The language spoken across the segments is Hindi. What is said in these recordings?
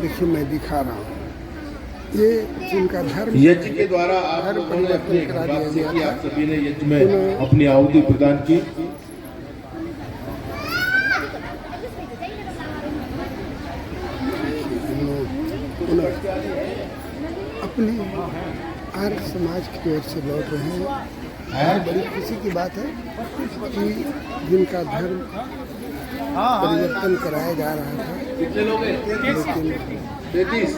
देखिए मैं दिखा रहा हूँ, ये जिनका धर्म यज्ञ के द्वारा आप लोगों ने अपने बात से की, आप सभी ने यज्ञ में अपनी आहुति प्रदान की। अपने आर्य समाज की ओर से लौट रहे हैं। बड़ी खुशी की बात है कि जिनका धर्म परिवर्तन कराया जा रहा था, कितने लोग हैं? लेकिन 33।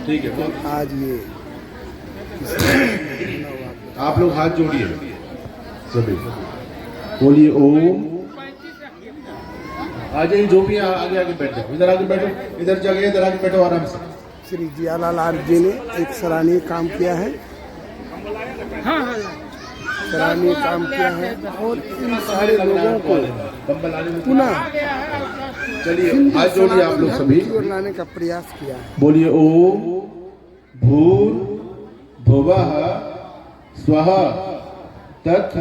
ठीक है, आज ये आप लोग हाथ जोड़िए सभी, बोलिए ओम। आ जाइए, जो भी आगे आगे बैठ जाओ, इधर आगे बैठो, इधर जगह, इधर आगे बैठो आराम से। श्री जियालाल आर्य जी ने एक सराहनीय काम किया है, सराहनीय काम किया है और इन सारे लोगों को पुनः चलिए हाथ जोड़िए आप लोग सभी, और लाने का प्रयास किया है। बोलिए ओम भूर भुवः स्वः तत्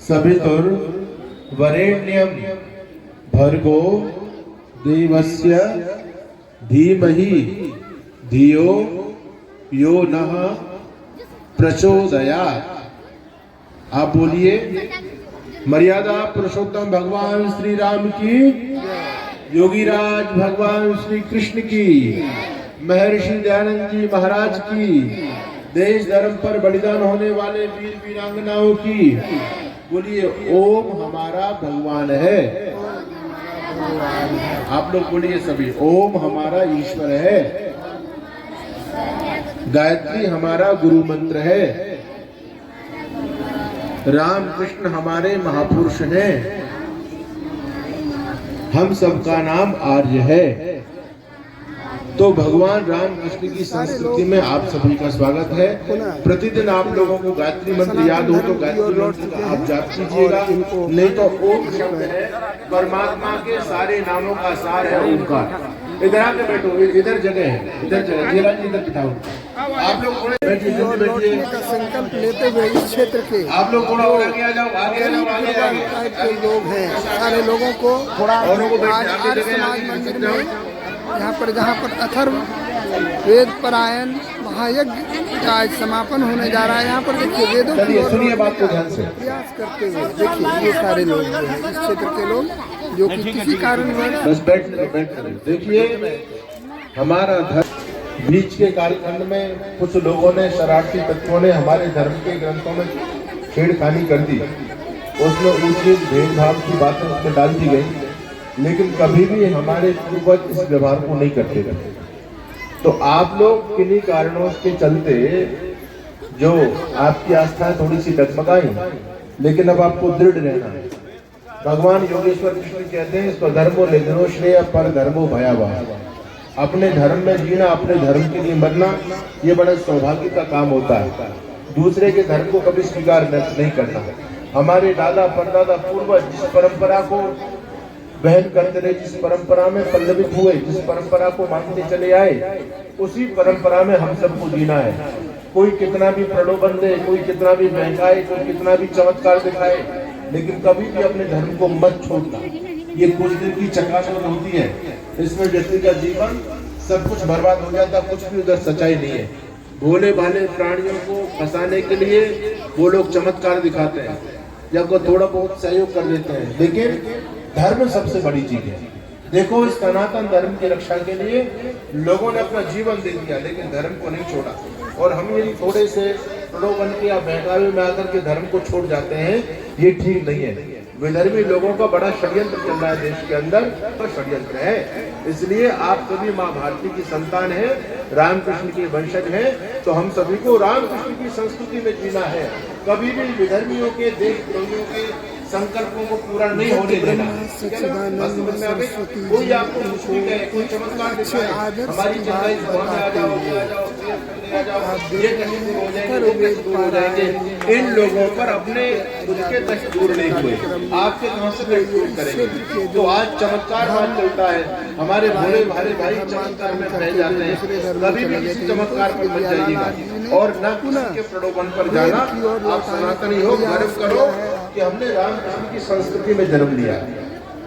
सवितुर वरेण्यं भर्गो देवस्य धीमहि धियो यो नः प्रचोदयात्। आप बोलिए मर्यादा पुरुषोत्तम भगवान श्री राम की, योगीराज भगवान श्री कृष्ण की, महर्षि दयानंद जी महाराज की, देश धर्म पर बलिदान होने वाले वीर वीरांगनाओं की। बोलिए ओम हमारा भगवान है। आप लोग बोलिए सभी, ओम हमारा ईश्वर है, गायत्री हमारा गुरु मंत्र है, राम कृष्ण हमारे महापुरुष हैं, हम सबका नाम आर्य है। तो भगवान राम कृष्ण की संस्कृति में आप सभी का स्वागत है। प्रतिदिन आप लोगों को गायत्री मंत्र याद हो तो गायत्री मंत्र आप जाप कीजिएगा, नहीं तो ओम शब्द है परमात्मा के सारे नामों का सार है ओमकार। इधर आके बैठो, इधर जगह है, इधर जगह, ये राज इधर बिठाओ। आप लोग थोड़े बैठिए का संकल्प लेते हुए इस क्षेत्र के आप लोग थोड़ा और आगे आ जाओ, आगे आ जाओ, आगे आ जाओ। टाइप के लोग हैं, सारे लोगों को औरों को आज बैठने आर्य जगह समाज आगे मंदिर बैठ जाओ। में जहाँ पर अथर्व वेद परायण महायज्ञ का आज समापन होने जा रहा है। यहाँ पर देखिए वेदों की चलिए ओर सुनिए बात को ध्यान से। प्रयास करते हुए देखिए ये सारे लोग जो हैं इस क्षेत्र के लोग जो कि किसी कारणवश बस बैठ देखिए हमारा धर्म बीच के कालखंड में कुछ लोगों ने, शरारती तत्वों ने हमारे धर्म के ग्रंथों में छेड़खानी कर दी, उसमें ऊंचे भेदभाव की बातें उसमें डाल दी गई, लेकिन कभी भी हमारे पूर्वज इस व्यवहार को नहीं करते थे। तो आप लोग किन्हीं कारणों के चलते जो आपकी आस्था थोड़ी सी डगमगाई, लेकिन अब आपको दृढ़ रहना है। भगवान योगेश्वर कृष्ण कहते हैं स्वधर्मो निधनो श्रेय पर धर्मो भयावह। अपने धर्म में जीना, अपने धर्म के लिए मरना, ये बड़ा सौभाग्य का काम होता है। दूसरे के धर्म को कभी स्वीकार नहीं करना। हमारे दादा परदादा पूर्वज जिस परंपरा को बहन करते रहे, जिस परंपरा में पल्लवित हुए, जिस परंपरा को मानते चले आए, उसी परंपरा में हम सबको जीना है। कोई कितना भी प्रलोभन दे, कोई कितना भी महंगाए, कोई कितना भी चमत्कार दिखाए, लेकिन कभी भी अपने धर्म को मत छोड़ना। ये कुछ दिन की चकाचौंध होती है, इसमें व्यक्ति का जीवन सब कुछ बर्बाद हो जाता, कुछ भी उधर सच्चाई नहीं है। भोले भाले प्राणियों को फंसाने के लिए वो लोग चमत्कार दिखाते हैं या को थोड़ा बहुत सहयोग कर देते हैं, लेकिन धर्म सबसे बड़ी चीज है। देखो इस सनातन धर्म की रक्षा के लिए लोगों ने अपना जीवन दे दिया, लेकिन धर्म को नहीं छोड़ा। और हम यदि थोड़े से प्रलोभन के या बहकावे में आकर के धर्म को छोड़ जाते हैं, ये ठीक नहीं है। विधर्मी लोगों का बड़ा षड्यंत्र चल रहा है देश के अंदर, तो षड्यंत्र है। इसलिए आप सभी माँ भारती की संतान है, रामकृष्ण के वंशज हैं, तो हम सभी को रामकृष्ण की संस्कृति में जीना है। कभी भी विधर्मियों के, देशद्रोहियों के संकल्पों को पूरा नहीं होने देना। कोई आपको मुश्किल है, कोई चमत्कार दिखाए, हमारी चिंता इस भवन में आ जाओ, ये कहीं दूर हो जाएंगे, वो कहीं दूर हो जाएंगे। इन लोगों पर अपने उसके तक दूर नहीं हुए, आपके कहां से तक दूर करेंगे। तो आज चमत्कार बात चलता है, हमारे भोले भाले भाई चमत्कार में बह जाते हैं। कभी भी किसी चमत्कार पर मत जाइएगा और न किसी के प्रलोभन पर जाना। आप सनातनी हो, गर्व करो कि हमने रामकृष्ण की संस्कृति में जन्म लिया।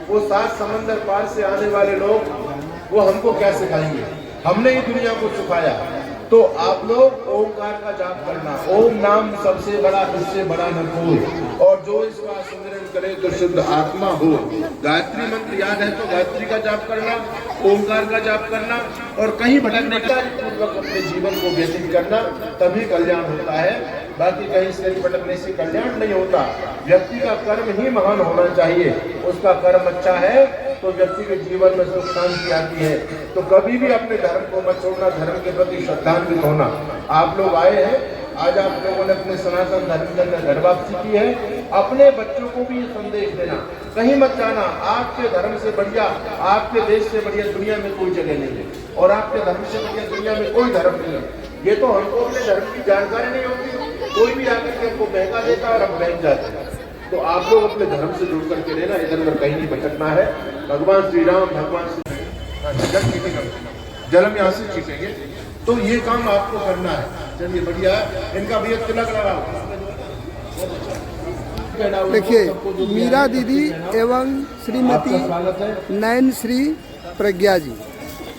वो 7 समंदर पार से आने वाले लोग वो हमको क्या सिखाएंगे? हमने ही दुनिया को सुखाया। तो आप लोग ओंकार का जाप करना, ओम नाम सबसे बड़ा, उससे बड़ा न कोई, और जो इसका सुमिरन करे तो शुद्ध आत्मा हो। गायत्री मंत्र याद है तो गायत्री का जाप करना, ओंकार का जाप करना, और कहीं भटकने का पूर्वक अपने जीवन को व्यतीत करना, तभी कल्याण होता है। बाकी कहीं से भटकने से कल्याण नहीं होता। व्यक्ति का कर्म ही महान होना चाहिए। उसका कर्म अच्छा है तो व्यक्ति के जीवन में सुख शांति आती है। तो कभी भी अपने धर्म को मत छोड़ना, धर्म के प्रति श्रद्धान्वित होना। आप लोग आए हैं, आज आप लोगों ने अपने सनातन धर्म के अंदर घर वापसी की है। अपने बच्चों को भी ये संदेश देना, कहीं मत जाना, आपके धर्म से बढ़िया, आपके देश से बढ़िया दुनिया में कोई जगह नहीं है, और आपके धर्म से बढ़िया दुनिया में कोई धर्म नहीं है। ये तो हमको अपने धर्म की जानकारी नहीं होती, कोई भी आकर के हमको बहका देता और हम बहक जाते हैं। तो आप लोग अपने धर्म से जुड़ करके रहना, इधर उधर कहीं नहीं भटकना है। भगवान श्री राम, भगवान श्री जल हम यहाँ से छीटेंगे, तो ये काम आपको करना है। चलिए बढ़िया है, इनका भी तिलक लगाओ। देखिए मीरा दीदी एवं श्रीमती नयन श्री प्रज्ञा जी,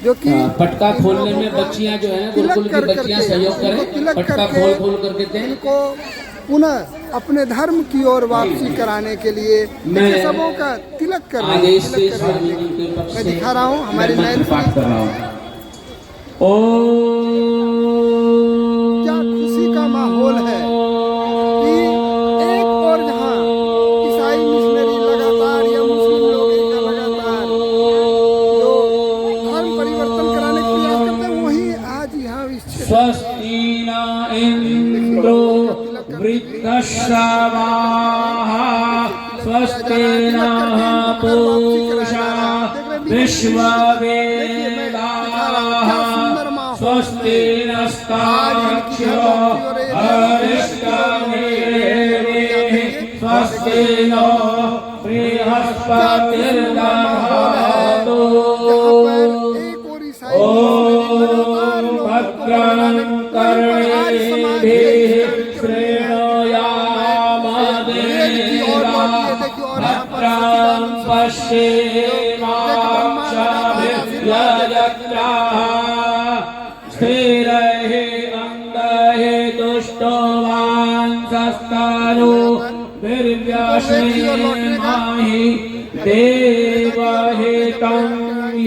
जो कि पटका खोलने में बच्चियां जो है, गुरुकुल की बच्चियां सहयोग करें, पटका खोल करके दें। इनको पुनः अपने धर्म की ओर वापसी कराने के लिए सबों का तिलक कर रहे हैं। मैं दिखा रहा हूँ हमारी नयन पाठ कर रहा हूँ। क्या खुशी का माहौल है कि एक और जहाँ ईसाई मिशनरी लगातार या मुस्लिम लोग इनका लगातार जो धर्म परिवर्तन कराने की प्रयास करते हैं, वही आज यहाँ इस स्वस्ति न इंद्रो वृद्धश्रवाः स्वस्ति नः पूषा विश्ववेदाः स्वस्ति नस्तार्क्ष्यो अरिष्टनेमिः स्वस्ति नो बृहस्पतिर्दधातु। ॐ भद्रं कर्णेभिः शृणुयाम देवाः भद्रं पश्येमाक्षभिर्यजत्राः स्थिरैः अङ्गैः तुष्टवांसस्तनूभिर्व्यसेमाहि देवहितं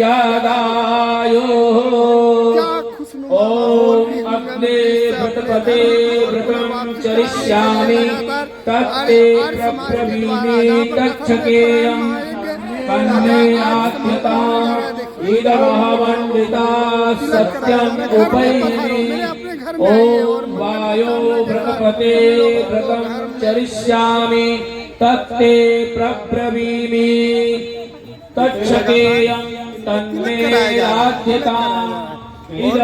यदायुः। ॐ अग्ने व्रतपते व्रतं चरिष्यामि तत्ते प्रब्रवीमि तच्छकेयम् कन्ये आत्मताम् इदमहमन्विता सत्यम् उपैमि। ॐ वायो व्रतपते व्रतं चरिष्यामि तत्ते प्रब्रवीमि तच्छकेयम् तन्मे आत्मताम् इनको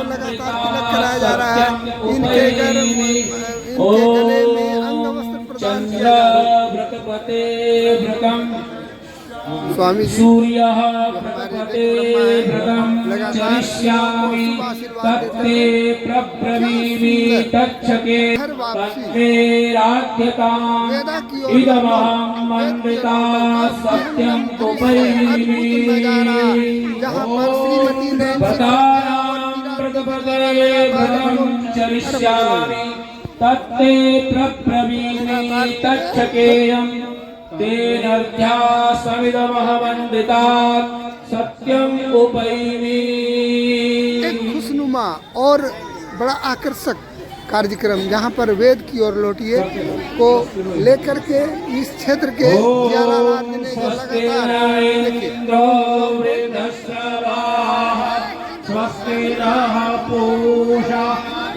लगातार तिलक कराया जा रहा है। इनके गले में अंग वस्त्र प्रदान किया जा रहा है। व्रतपते व्रतम स्वामी सूर्यः व्रतपते व्रतं चरिष्यामि तत्ते प्रब्रवीमि तच्छके तन्मेराध्यताम् इदमहं मन्विता सत्यं उपैमि। व्रतपते व्रतं चरिष्यामि तत्ते प्रब्रवीमि तच्छकेयम् तेनर्ध्यासमिदमहमन्विता सत्यम उपैमि। एक खुशनुमा और बड़ा आकर्षक कार्यक्रम जहाँ पर वेद की ओर लौटिए को लेकर के इस क्षेत्र के 11 राज्य ने स्वस्ति नः पूषा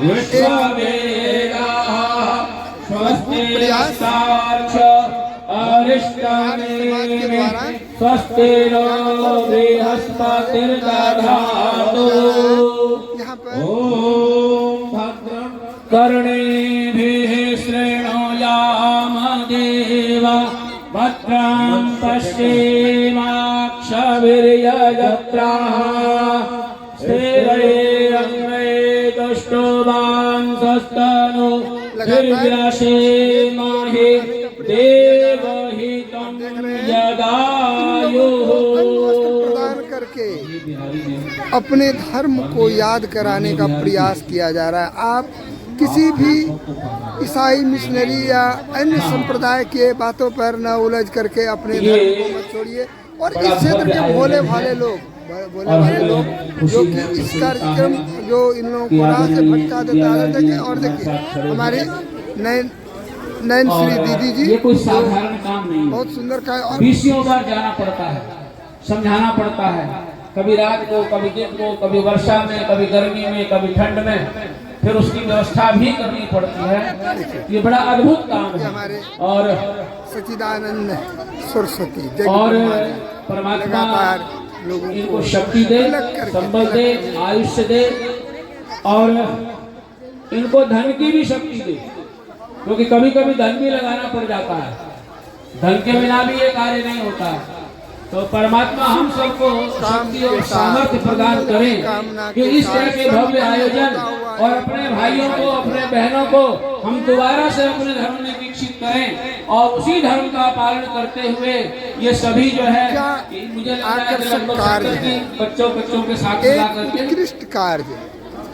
विश्ववेदाः स्वस्ति नस्तार्क्ष्यो अरिष्टनेमिः स्वस्ति नो बृहस्पतिर्दधातु। ॐ भद्रं कर्णेभिः शृणुयाम देवा भद्रं पश्येमाक्षभिर्यजत्राः स्थिरैरङ्गैः तुष्टवांसस्तनूभिर्व्यसेमाहि देवहितं यदायुः। करके अपने धर्म को याद कराने का प्रयास किया जा रहा है। आप किसी भी ईसाई मिशनरी या अन्य संप्रदाय के बातों पर न उलझ करके अपने धर्म को मत छोड़िए। और इस क्षेत्र के भोले भाले लोग जो कि इस कार्यक्रम जो इन लोगों को राह से भटका देता है, देखिए और देखिए हमारे नयन श्री दीदी जी, ये कोई साधारण काम नहीं है, बहुत सुंदर का। और 20 बार जाना पड़ता है, समझाना पड़ता है, कभी रात को, कभी दिन को, कभी वर्षा में, कभी गर्मी में, कभी ठंड में, फिर उसकी व्यवस्था भी करनी पड़ती है। ये बड़ा अद्भुत काम है। हमारे और सच्चिदानंद सरस्वती और परमात्मा लोगों इनको शक्ति दे, संबल दे, आयुष्य दे और इनको धन की भी शक्ति दे, क्योंकि कभी कभी धन भी लगाना पड़ जाता है। धन के बिना भी ये कार्य नहीं होता है। तो परमात्मा हम सबको शक्ति और सामर्थ्य प्रदान करें कि इस तरह के भव्य आयोजन और अपने भाइयों को, अपने बहनों को हम दोबारा से अपने धर्म में दीक्षित करें और उसी धर्म का पालन करते हुए ये सभी जो है, मुझे लगता है बच्चों के साथ मिला करके उत्कृष्ट कार्य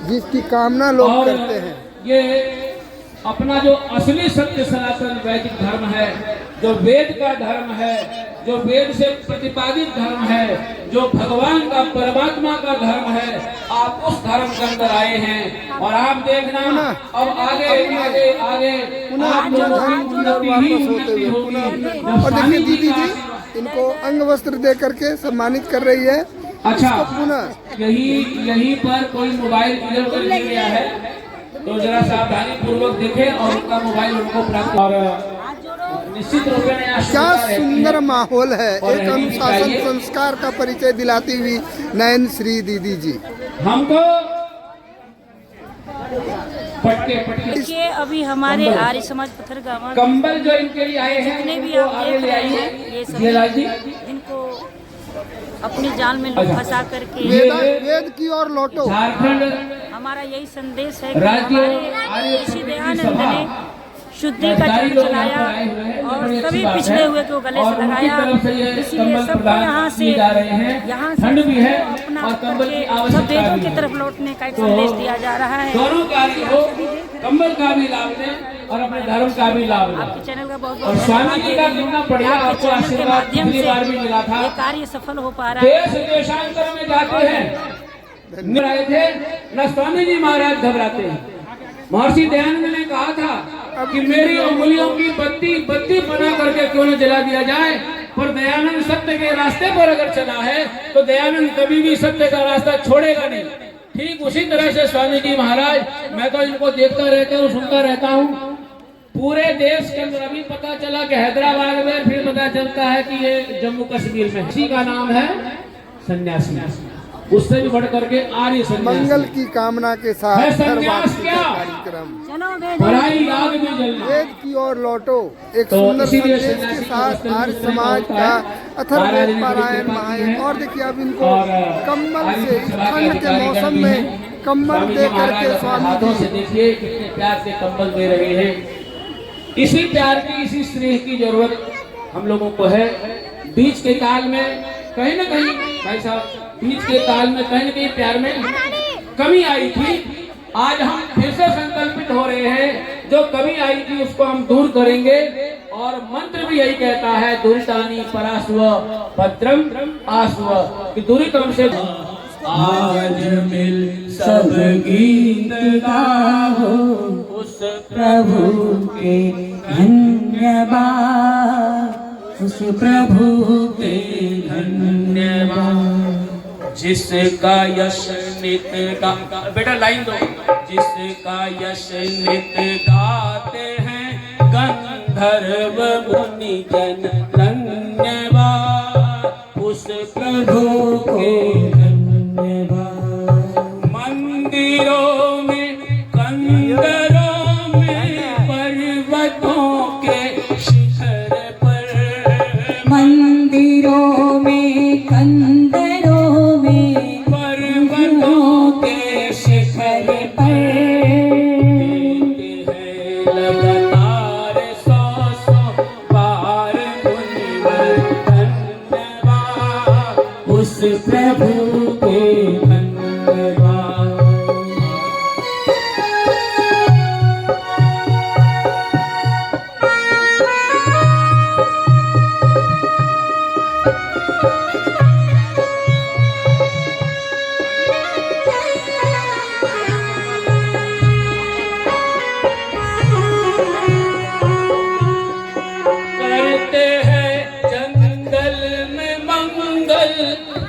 जिसकी कामना लोग करते हैं। ये अपना जो असली सत्य सनातन वैदिक धर्म है, जो वेद का धर्म है, जो वेद से प्रतिपादित धर्म है, जो भगवान का, परमात्मा का धर्म है, आप उस धर्म के अंदर आए हैं। और आप देखना अब आगे आगे आगे आप लोगों की उन्नति ही उन्नति होगी। और देखिए दीदी जी इनको अंग वस्त्र दे करके सम्मानित कर रही है। अच्छा, यही पर कोई मोबाइल इधर उधर गिर गया है तो जरा सावधानी पूर्वक देखें और उनका मोबाइल उनको प्राप्त। और निश्चित रूप में क्या सुंदर माहौल है, एक अनुशासन संस्कार का परिचय दिलाती हुई नयन श्री दीदी जी। हमको पटके अभी हमारे आर्य समाज पत्थरगामा कंबल जो इनके लिए आए हैं, जितने भी आप देख रहे हैं, ये सभी इनको अपने जाल में लोग फंसा करके वेद की ओर लौटो। झारखंड हमारा यही संदेश है कि हमारे ऋषि दयानंद ने शुद्धि का जन्म चलाया और सभी पिछड़े हुए को गले से लगाया। इसलिए सबको यहाँ से भी है अपना करके सब वेदों की तरफ लौटने का एक संदेश दिया जा रहा है। दोनों कार्य हो, कंबल का भी लाभ लें और अपने धर्म का भी लाभ लें। आपके चैनल का बहुत और बहुत स्वामी जी का कितना बढ़िया आपको आशीर्वाद पिछली बार भी मिला था। ये कार्य सफल हो पा रहा है। देश देशांतर में जाते हैं, आए थे न स्वामी जी महाराज घबराते हैं। महर्षि दयानंद ने कहा था कि मेरी उंगलियों की बत्ती बना करके क्यों न जला दिया जाए, पर दयानंद सत्य के रास्ते पर अगर चला है तो दयानंद कभी भी सत्य का रास्ता छोड़ेगा नहीं। ठीक उसी तरह से स्वामी जी महाराज, मैं तो इनको देखता रहता हूँ, सुनता रहता हूँ। पूरे देश के अंदर अभी पता चला कि हैदराबाद में, फिर पता चलता है कि ये जम्मू कश्मीर में, इसी का नाम है सन्यासी। उससे भी बढ़ करके आर्य सन्यासी। मंगल की कामना के साथ सन्यास क्या, कार्यक्रम भलाई आग में जलना। वेद की ओर लौटो, एक सुंदर संदेश के साथ आर्य समाज का अथर्ववेद पारायण महायज्ञ। और देखिए अब इनको कम्बल से, ठंड के मौसम में कम्बल दे करके स्वामी जी देखिए कितने प्यार से कम्बल दे रहे हैं। इसी प्यार की, इसी स्नेह की जरूरत हम लोगों को है। बीच के काल में कहीं न कहीं, भाई साहब, बीच के काल में कहीं न कहीं प्यार में कमी आई थी। आज हम फिर से संकल्पित हो रहे हैं, जो कमी आई थी उसको हम दूर करेंगे। और मंत्र भी यही कहता है, दुरितानि परास्व भद्रम आस्व, कि दूरी क्रम से आज मिल सब गीत गाओ उस प्रभु के धन्यवाद, उस प्रभु के धन्यवाद। जिसका यश नित गा, बेटा लाइन दो। जिसका यश नित गाते हैं गंधर्व मुनि जन, धन्यवाद उस प्रभु के धन्यवाद। मंदिरों में, कंदरों में, पर्वतों के शिखर पर, मंदिरों में, कंदरों में, पर्वतों के शिखर पर देते हैं लगातार 100 बार मुनिवर, धन्यवाद उस प्रभु के धन्यवाद।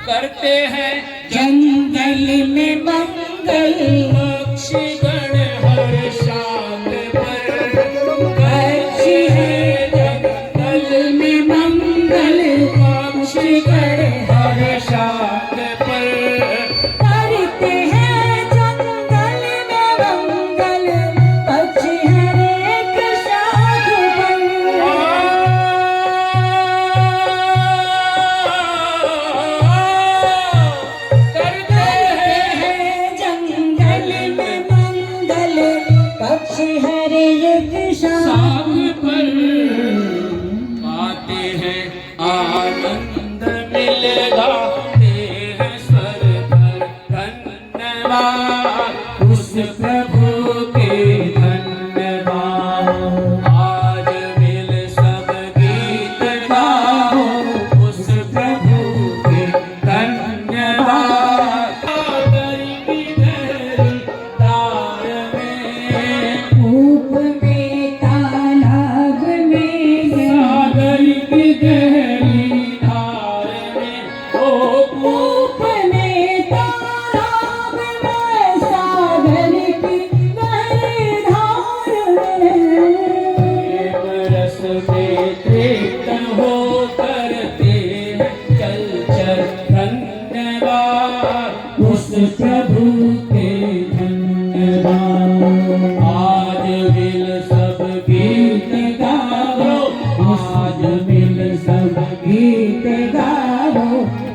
करते हैं जंगल में मंगल, पक्षीगण हर शाम पर पक्षी है जंगल में मंगल, पक्षीगण हर शाम पर करते हैं जंगल में मंगल, पक्षी हर एक शाख पर। जंगल में मंगल, पक्षी हर एक शाख पर आते हैं आनंद मिलेगा, हैं स्वर पर धन्यवाद उस प्रभु के धन्यवाद। आज मिल सब गीत गाओ उस प्रभु के धन्यवाद। सागर की गहरी तार में, कूप में तालाब में, सागर की गहरी धार में, ओ कूप में तालाब में, सागर की गहरी धार में। प्रेम रस में तृप्त हो करते हैं चल चल धन्यवाद उस प्रभु के धन्यवाद। आज मिल सब गीत गाओ, आज मिल सब गीत गाओ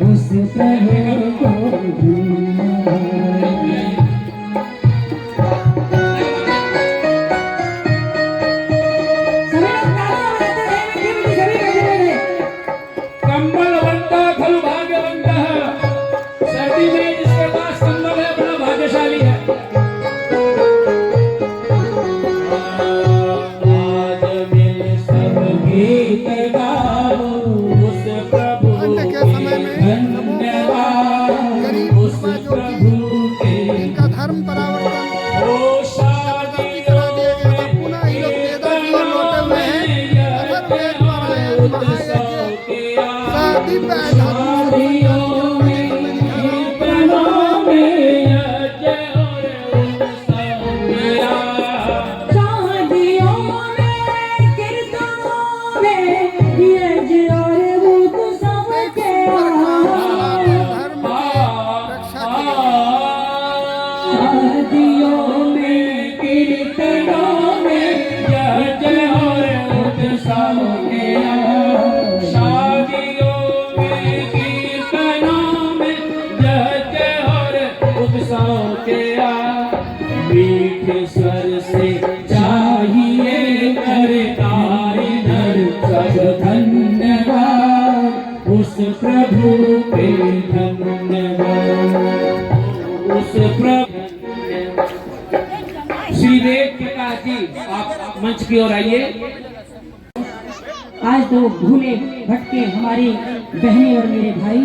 उस प्रभु को धन्यवाद। सभी लोग तालियां बजाते हैं, मीठी मीठी सभी बैठे बैठे। कंबलवंता खलु भाग्यवंतः, सर्दी में जिसके पास कंबल है अपना भाग्यशाली है। आज मिल सब गीत गाओ उस प्रभु अन्य के समय में धन्यवाद उस प्रभु के इनका धर्म परावर्तन ओ शादी करा दिया गया था। पुनः ये लोग वेदा की ओर लौटे हुए हैं। अगर वेद पारायण महायज्ञ शादी पे शादियों में कीर्तनों में यज्ञ और उत्सव के धर्म की रक्षा की शादियों में कीर्तनों में यज्ञ और उत्सव के शादियों में कीर्तनों में यज्ञ और उत्सव के मीठे स्वर से चाहिए करतारे नर सब धन्यवाद उस प्रभु के धन्यवाद उस प्रभु। श्री वेद प्रकाश जी आप मंच की ओर आइए। आज तो भूले भटके हमारी बहनें और मेरे भाई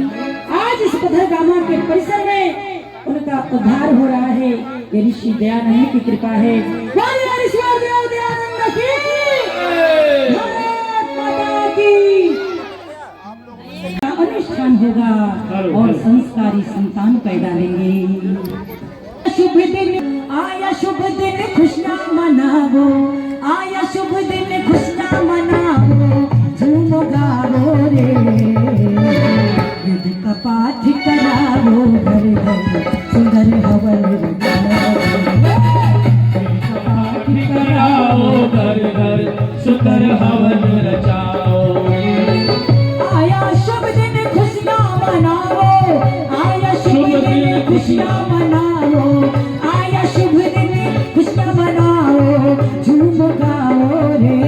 आज इस पथरगामा के परिसर में उनका उद्धार हो रहा है। ये ऋषि दयानंद की कृपा है। वाले ईश्वर देव दयानंद की भारत माता की। अनुष्ठान होगा और संस्कारी संतान पैदा लेंगे। शुभ दिन आया, शुभ दिन खुशियाँ मनावो, आया शुभ दिन खुशियाँ मनावो, झूमो गावो रे, वेद का पाठ करावो, घर घर सुंदर हवन रचाओ, वेद का पाठ कराओ घर घर सुंदर हवन रचाओ। आया शुभ दिन खुशियाँ मनावो, आया शुभ दिन खुशियाँ मनावो, आया शुभ दिन खुशियाँ मनाओ, झूम गाओ रे,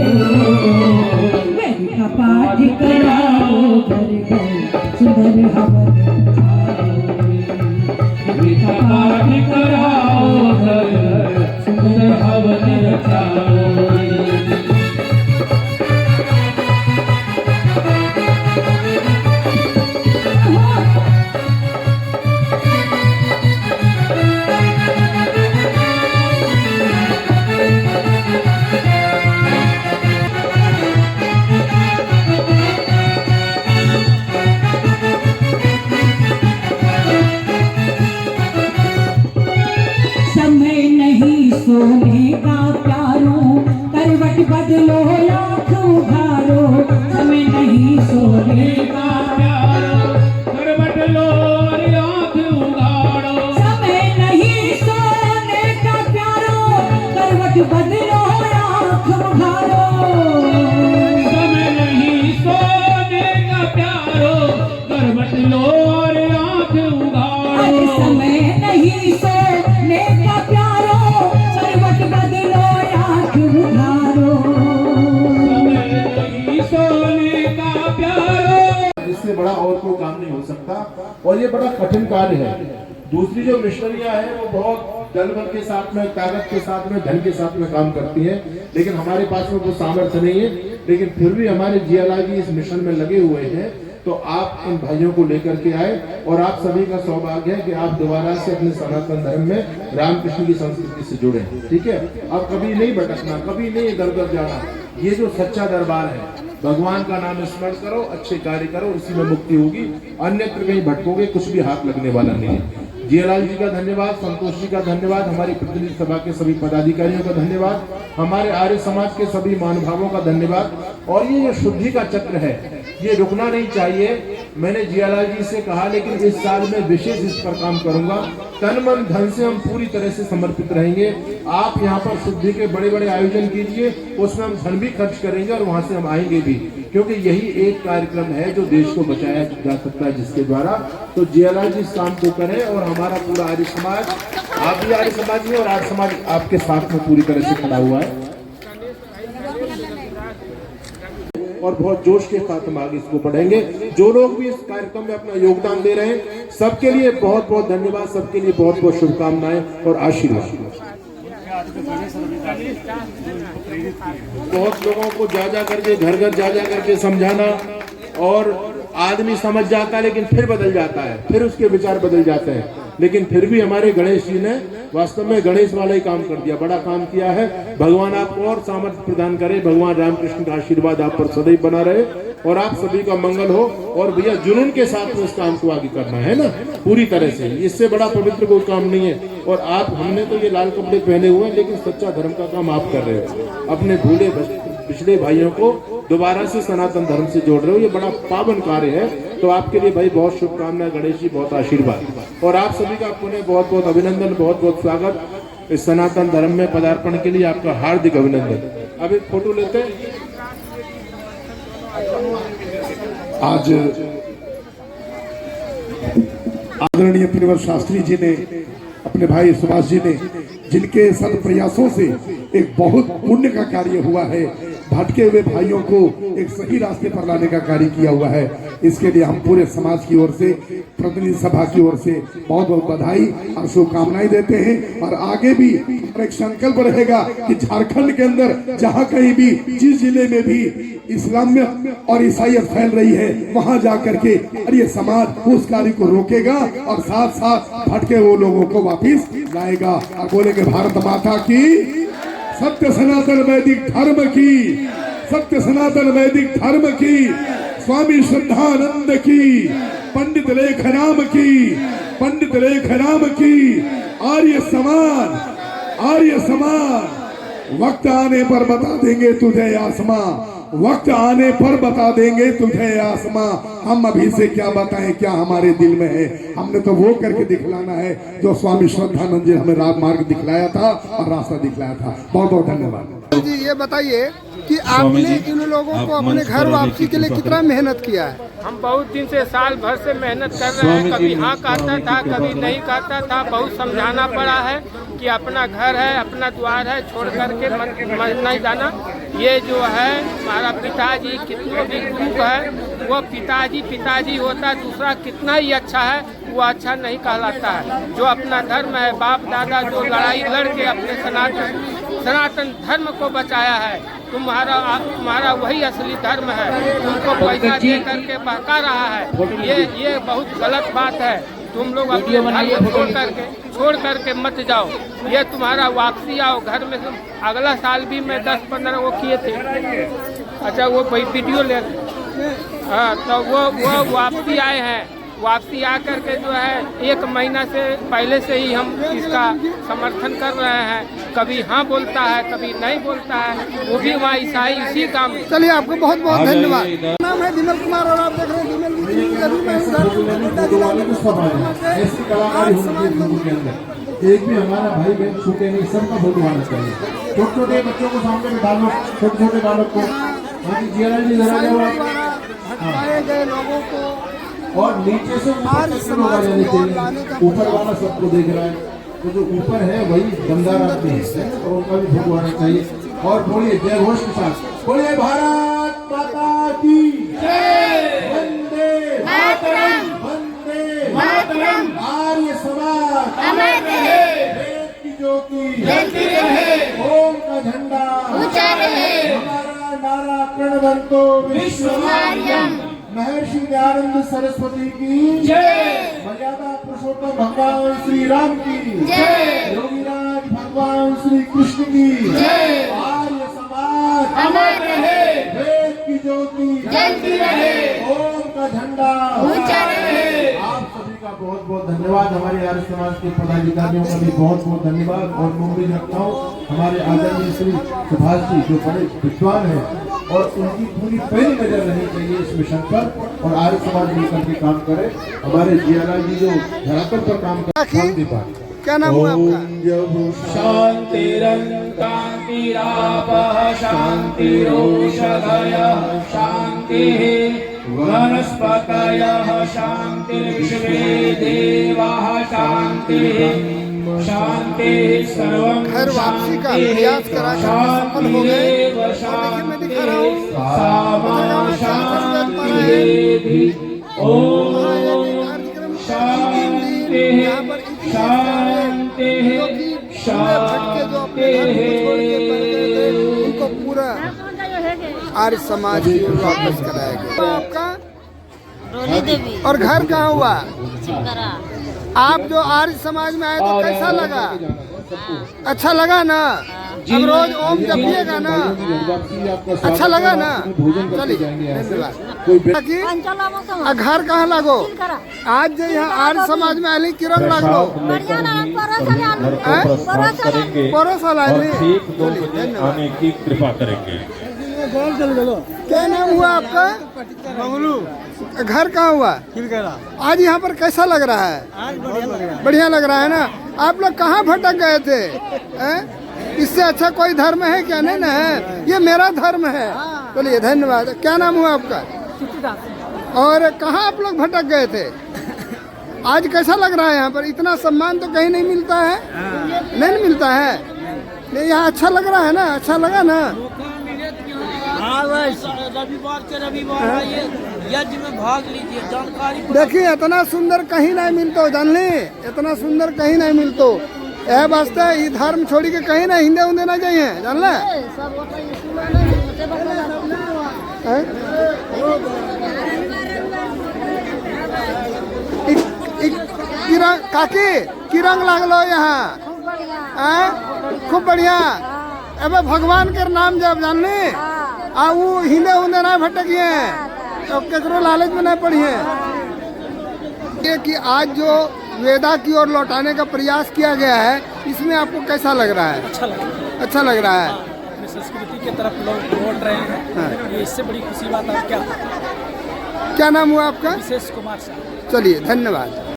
वेद का पाठ कराओ, घर घर सुंदर हवन रचाओ। गीता पाठ कराओ, घर घर सुंदर हवन रचाओ। सोने का प्यारो करवट बदलो लाख उघारो, समय नहीं सोने का प्यारो करवट लो लाख उघारो, समय नहीं सोने का प्यारो करवट बदलो लाख उघारो, समय नहीं सोने का प्यारो करवट लो लाख उघारो, समय नहीं सोने का प्यारो करवट बदलो लाख उघारो, समय नहीं सोने का प्यारो। इससे बड़ा और कोई काम नहीं हो सकता और ये बड़ा कठिन कार्य है। दूसरी जो मिशनरियां हैं वो बहुत दल बल के साथ में, ताकत के साथ में, धन के साथ में काम करती हैं, लेकिन हमारे पास में वो सामर्थ्य नहीं है। लेकिन फिर भी हमारे जियालाल जी इस मिशन में लगे हुए हैं, तो आप इन भाइयों को लेकर के आए और आप सभी का सौभाग्य है कि आप दोबारा से अपने सनातन धर्म में रामकृष्ण की संस्कृति से जुड़े। ठीक है, अब कभी नहीं भटकना, कभी नहीं इधर उधर जाना। ये जो सच्चा दरबार है, भगवान का नाम स्मरण करो, अच्छे कार्य करो, इसी में मुक्ति होगी। अन्यत्र कहीं भटकोगे, कुछ भी हाथ लगने वाला नहीं है। जियालाल जी का धन्यवाद, संतोष जी का धन्यवाद, हमारी प्रतिनिधि सभा के सभी पदाधिकारियों का धन्यवाद, हमारे आर्य समाज के सभी महानुभावों का धन्यवाद। और ये जो शुद्धि का चक्र है, ये रुकना नहीं चाहिए। मैंने जियालाल जी से कहा, लेकिन इस साल में विशेष इस पर काम करूंगा। तन मन धन से हम पूरी तरह से समर्पित रहेंगे। आप यहाँ पर शुद्धि के बड़े बड़े आयोजन कीजिए, उसमें हम धन भी खर्च करेंगे और वहां से हम आएंगे भी, क्योंकि यही एक कार्यक्रम है जो देश को बचाया जा सकता है जिसके द्वारा। तो जियालाल जी इस काम को करें और हमारा पूरा आर्य समाज, आप भी आर्य समाज में और आर्य समाज आपके साथ में पूरी तरह से खड़ा हुआ है और बहुत जोश के साथ हम आगे इसको बढ़ेंगे। जो लोग भी इस कार्यक्रम में अपना योगदान दे रहे हैं, सबके लिए बहुत बहुत धन्यवाद, सबके लिए बहुत बहुत शुभकामनाएं और आशीर्वाद। बहुत लोगों को जा जा करके, घर घर जा जा करके समझाना, और आदमी समझ जाता है लेकिन फिर बदल जाता है, फिर उसके विचार बदल जाते हैं। लेकिन फिर भी हमारे गणेश जी ने वास्तव में गणेश वाला ही काम कर दिया, बड़ा काम किया है। भगवान आपको और सामर्थ्य प्रदान करे, भगवान रामकृष्ण का आशीर्वाद आप पर सदैव बना रहे और आप सभी का मंगल हो। और भैया जुनून के साथ में इस काम को आगे करना है ना, पूरी तरह से। इससे बड़ा पवित्र कोई काम नहीं है। और आप, हमने तो ये लाल कपड़े पहने हुए हैं, लेकिन सच्चा धर्म का काम आप कर रहे हो। अपने भूले पिछले भाइयों को दोबारा से सनातन धर्म से जोड़ रहे हो, ये बड़ा पावन कार्य है। तो आपके लिए भाई बहुत शुभकामनाएं, गणेश जी बहुत आशीर्वाद। और आप सभी का पुनः बहुत बहुत अभिनंदन, बहुत बहुत स्वागत इस सनातन धर्म में पदार्पण के लिए, आपका हार्दिक अभिनंदन। अब एक फोटो लेते हैं। आज आदरणीय प्रियवर शास्त्री जी ने, अपने भाई सुभाष जी ने, जिनके सद प्रयासों से एक बहुत पुण्य का कार्य हुआ है, भटके हुए भाइयों को एक सही रास्ते पर लाने का कार्य किया हुआ है। इसके लिए हम पूरे समाज की ओर से, प्रतिनिधि सभा की ओर से बहुत बहुत बधाई और शुभकामनाएं देते हैं। और आगे भी एक संकल्प रहेगा कि झारखंड के अंदर जहां कहीं भी, जिस जिले में भी इस्लाम में और ईसाईयत फैल रही है, वहां जाकर के ये समाज उस कार्य को रोकेगा और साथ साथ भटके हुए लोगों को वापिस लाएगा। और बोलेंगे भारत माता की, सत्य सनातन वैदिक धर्म की, सत्य सनातन वैदिक धर्म की, स्वामी श्रद्धानंद की, पंडित लेखराम की, पंडित लेखराम की, आर्य समाज, आर्य समाज। वक्त आने पर बता देंगे तुझे आसमां, वक्त आने पर बता देंगे तुझे आसमां। हम अभी से क्या बताएं क्या हमारे दिल में है, हमने तो वो करके दिखलाना है जो स्वामी श्रद्धानंद जी हमें मार्ग दिखलाया था और रास्ता दिखलाया था। बहुत बहुत धन्यवाद जी। ये बताइए कि आपने इन लोगों को अपने घर वापसी के लिए कितना मेहनत किया है? हम बहुत दिन से, साल भर से मेहनत कर रहे हैं। कभी हाँ कहता था, कभी नहीं कहता था। बहुत समझाना पड़ा है कि अपना घर है, अपना द्वार है, छोड़ करके मत नहीं जाना। ये जो है हमारा पिताजी, कितनों भी दुख है, वो पिताजी पिताजी होता, दूसरा कितना ही अच्छा है। वो अच्छा नहीं कहलाता है। जो अपना धर्म है, बाप दादा जो लड़ाई लड़ के अपने सनातन धर्म को बचाया है, तुम्हारा वही असली धर्म है। तुमको पैसा दे करके बहका रहा है, ये बहुत गलत बात है। तुम लोग अपने धर्म छोड़ करके मत जाओ। ये तुम्हारा वापसी आओ घर में। अगला साल भी मैं 10-15 वो किए थे। अच्छा वो वीडियो ले, हाँ, तो वो वापसी आए हैं। वापसी आकर के जो है 1 महीना से पहले से ही हम इसका समर्थन कर रहे हैं। कभी हाँ बोलता है, कभी नहीं बोलता है। वो भी वहाँ ईसाई इसी काम। चलिए, आपको बहुत बहुत धन्यवाद। नाम है विमल कुमार और आप देख रहे हैं विमल जी। अभी मैं एक भी हमारा भाई बहन छूटे नहीं, सबका फोटो आना चाहिए। छोटे छोटे बच्चों को सामने बिठा लो, छोटे छोटे बालक को। हटाए गए लोगों को और नीचे से ऊपर वाला सबको देख रहा है। तो जो ऊपर है वही दमदार आदमी है, और उनका भी फोटो आना चाहिए। और बोलिए जय घोष के साथ, बोलिए भारत माता की जय, वंदे मातरम, वंदे मातरम। आर्य समाज अमर रहे, वेद की ज्योति जलती रहे, ओम का झंडा ऊंचा रहे। हमारा नारा प्रणवंतो विश्वमार्यम। महर्षि दयानंद सरस्वती की जय, मर्यादा पुरुषोत्तम भगवान श्री राम की जय, योगीराज भगवान श्री कृष्ण की जय। आर्य समाज अमर रहे, वेद की ज्योति जलती रहे, ओम का झंडा ऊंचा रहे। आप सभी का बहुत बहुत धन्यवाद। हमारे आर्य समाज के पदाधिकारियों का भी बहुत बहुत धन्यवाद। और मैं उम्मीद रखता हूँ हमारे आदरणीय श्री सुभाष जी जो बड़े विद्वान हैं, और उनकी पूरी पहली नजर रहनी चाहिए इस मिशन पर, और आर्य समाज मिलकर के काम करे। हमारे जियालाल जी जो धरातल पर काम करते हैं। क्या नाम हुआ आपका? शांतिरंकांतिरापः शांतिरोषधयः शांतिः वनस्पतयः शांतिर्विश्वे देवाः शांतिः शांतिः सर्वं घर वापसी का प्रयास करा सफल हो गए। देखिए मैं दिखा रहा हूँ शांतिः ओम शांतिः शांतिः शांतिः। उनको पूरा आर्य समाज की ओर वापस कराया गया। आपका रोली देवी। और घर कहाँ हुआ? चिंकरा। आप जो आर्य समाज में आए तो कैसा लगा? अच्छा लगा ना? अब रोज ओम जपिएगा ना? अच्छा लगा ना? चलिए धन्यवाद। घर कहाँ लगो? आज जो यहाँ आर्य समाज में आली किरण लगो परोसा आने की कृपा करेंगे। क्या नाम हुआ आपका? मंगलू। घर कहाँ हुआ? आज यहाँ पर कैसा लग रहा है? आज बढ़िया लग रहा है ना? आप लोग कहाँ भटक गए थे? इससे अच्छा कोई धर्म है क्या? नहीं ना है, ये मेरा धर्म है। चलिए धन्यवाद। क्या नाम हुआ आपका? और कहाँ आप लोग भटक गए थे? आज कैसा लग रहा है यहाँ पर? इतना सम्मान तो कहीं नहीं मिलता है। नहीं मिलता है। नहीं, यहाँ अच्छा लग रहा है ना? अच्छा लगा ना? रविवार के रविवार आइए, यज्ञ में भाग लीजिए, जानकारी। देखिए इतना सुंदर कहीं नहीं मिलतो, जान ली, इतना सुंदर कहीं नहीं मिलतो। यह वास्ते ये धर्म छोड़ी के कहीं ना हिंदे उंदे ना जाइए, जान ले। काकी की रंग लागलो यहाँ खूब बढ़िया। अब भगवान के नाम जब जान ली आ वो हिंदे उंदे ना भटकिए, तो केकरो लालच में नहीं पड़िए। ये कि आज जो वेदा की ओर लौटाने का प्रयास किया गया है, इसमें आपको कैसा लग रहा है? अच्छा लग रहा है। अपनी संस्कृति की तरफ लोग लौट रहे हैं। हाँ। ये इससे बड़ी खुशी बात है क्या? क्या नाम हुआ आपका? विशेष कुमार साहब। चलिए धन्यवाद।